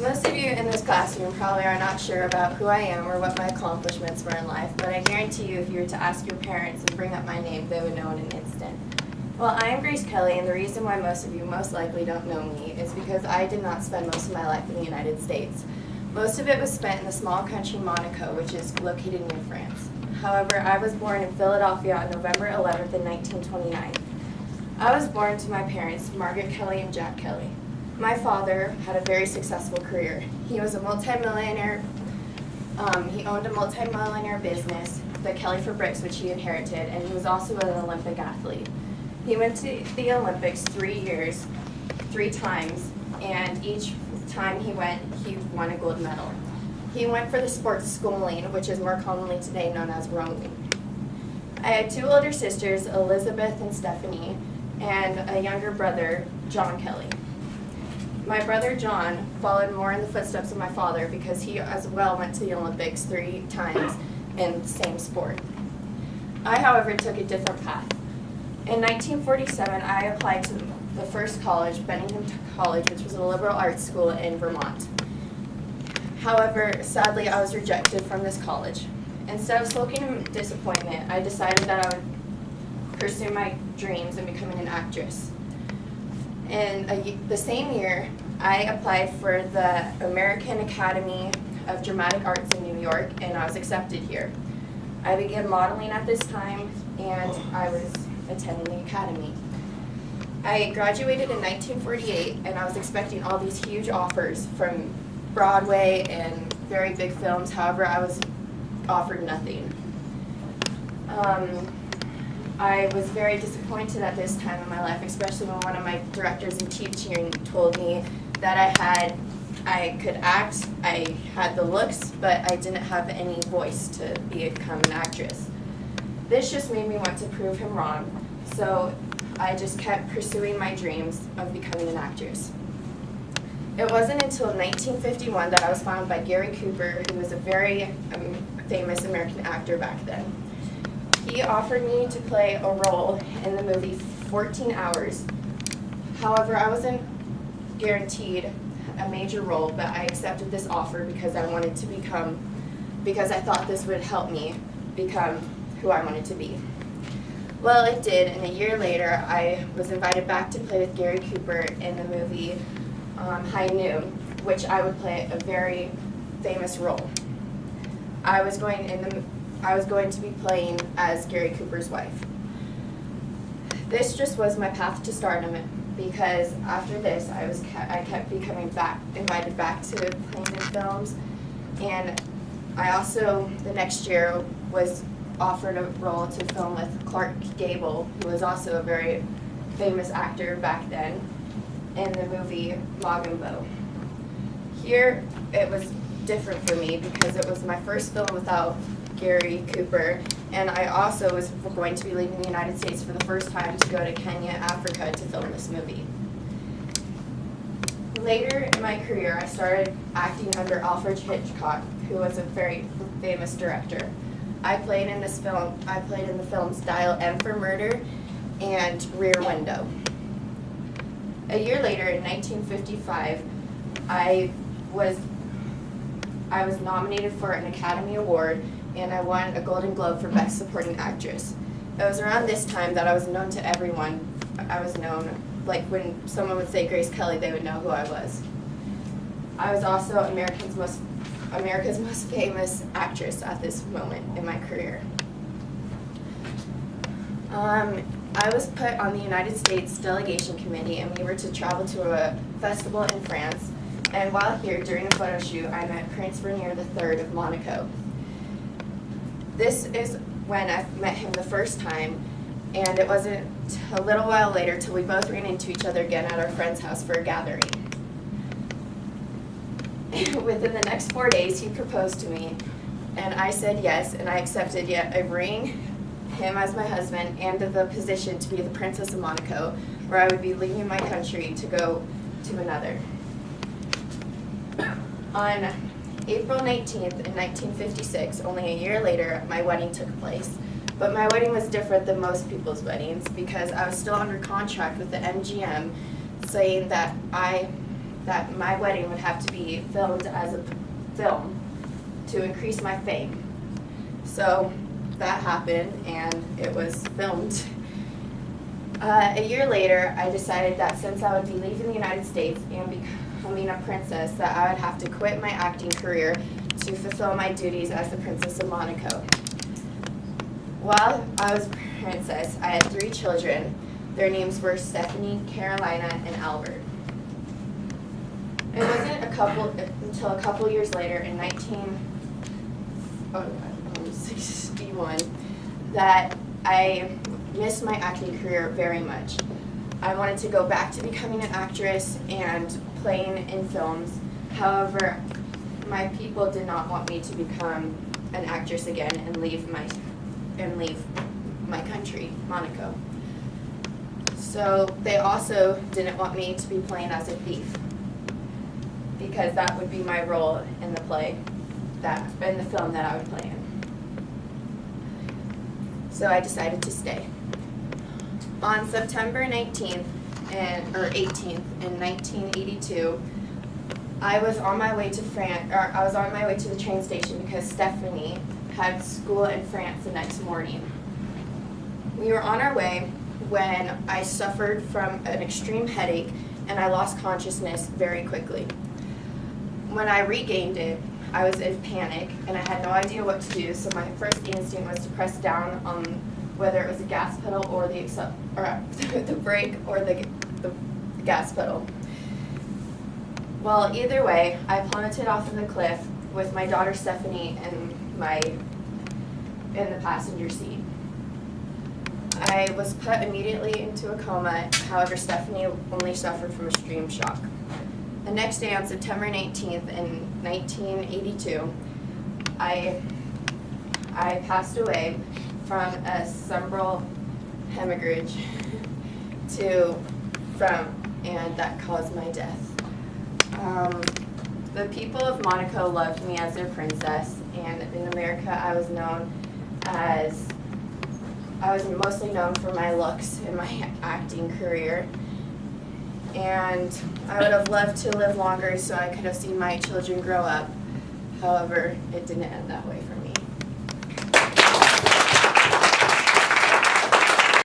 Most of you in this classroom probably are not sure about who I am or what my accomplishments were in life, but I guarantee you if you were to ask your parents and bring up my name, they would know in an instant. Well, I am Grace Kelly, and the reason why most of you most likely don't know me is because I did not spend most of my life in the United States. Most of it was spent in the small country Monaco, which is located near France. However, I was born in Philadelphia on November 11th in 1929. I was born to my parents, Margaret Kelly and Jack Kelly. My father had a very successful career. He was a multimillionaire. He owned a multimillionaire business, the Kelly for Bricks, which he inherited, and he was also an Olympic athlete. He went to the Olympics 3 times, and each time he won a gold medal. He went for the sport sculling, which is more commonly today known as rowing. I had 2 older sisters, Elizabeth and Stephanie, and a younger brother, John Kelly. My brother John followed more in the footsteps of my father because he as well went to the Olympics 3 times in the same sport. I, however, took a different path. In 1947, I applied to the first college, Bennington College, which was a liberal arts school in Vermont. However, sadly, I was rejected from this college. Instead of sulking in disappointment, I decided that I would pursue my dreams in becoming an actress. In the same year, I applied for the American Academy of Dramatic Arts in New York, and I was accepted here. I began modeling at this time, and I was attending the academy. I graduated in 1948, and I was expecting all these huge offers from Broadway and very big films. However, I was offered nothing. I was very disappointed at this time in my life, especially when one of my directors and teaching told me that I could act, I had the looks, but I didn't have any voice to become an actress. This just made me want to prove him wrong, so I just kept pursuing my dreams of becoming an actress. It wasn't until 1951 that I was found by Gary Cooper, who was a very famous American actor back then. He offered me to play a role in the movie 14 Hours. However, I wasn't guaranteed a major role, but I accepted this offer because I thought this would help me become who I wanted to be. Well, it did, and a year later, I was invited back to play with Gary Cooper in the movie High Noon, which I would play a very famous role. I was going to be playing as Gary Cooper's wife. This just was my path to stardom because after this, I kept becoming invited back to playing in films, and I also the next year was offered a role to film with Clark Gable, who was also a very famous actor back then, in the movie Mogambo. Here, it was different for me because it was my first film without Gary Cooper, and I also was going to be leaving the United States for the first time to go to Kenya, Africa to film this movie. Later in my career, I started acting under Alfred Hitchcock, who was a very famous director. I played in the films Dial M for Murder and Rear Window. A year later, in 1955, I was nominated for an Academy Award, and I won a Golden Globe for Best Supporting Actress. It was around this time that I was known to everyone. I was known, like when someone would say Grace Kelly, they would know who I was. I was also America's most famous actress at this moment in my career. I was put on the United States Delegation Committee, and we were to travel to a festival in France. And while here, during a photo shoot, I met Prince Rainier III of Monaco. This is when I met him the first time, and it wasn't a little while later till we both ran into each other again at our friend's house for a gathering. Within the next 4 days, he proposed to me, and I said yes, and I accepted yet a ring, him as my husband, and the position to be the Princess of Monaco, where I would be leaving my country to go to another. On April 19th in 1956, only a year later, my wedding took place. But my wedding was different than most people's weddings because I was still under contract with the MGM saying that that my wedding would have to be filmed as a film to increase my fame. So that happened, and it was filmed. A year later, I decided that since I would be leaving the United States and becoming a princess, that I would have to quit my acting career to fulfill my duties as the Princess of Monaco. While I was princess, I had 3 children. Their names were Stephanie, Carolina, and Albert. It wasn't until a couple years later, in 1961, that I missed my acting career very much. I wanted to go back to becoming an actress and playing in films. However, my people did not want me to become an actress again and leave my country, Monaco. So they also didn't want me to be playing as a thief, because that would be my role in the film that I would play in. So I decided to stay. On September 18th in 1982, I was on my way to the train station because Stephanie had school in France the next morning. We were on our way when I suffered from an extreme headache and I lost consciousness very quickly. When I regained it, I was in panic and I had no idea what to do, so my first instinct was to press down on whether it was the gas pedal or the brake or the gas pedal. Well, either way, I plummeted off of the cliff with my daughter Stephanie in the passenger seat. I was put immediately into a coma. However, Stephanie only suffered from extreme shock. The next day, on September 19th in 1982, I passed away from a cerebral hemorrhage and that caused my death. The people of Monaco loved me as their princess, and in America I was mostly known for my looks in my acting career. And I would have loved to live longer so I could have seen my children grow up. However, it didn't end that way for me.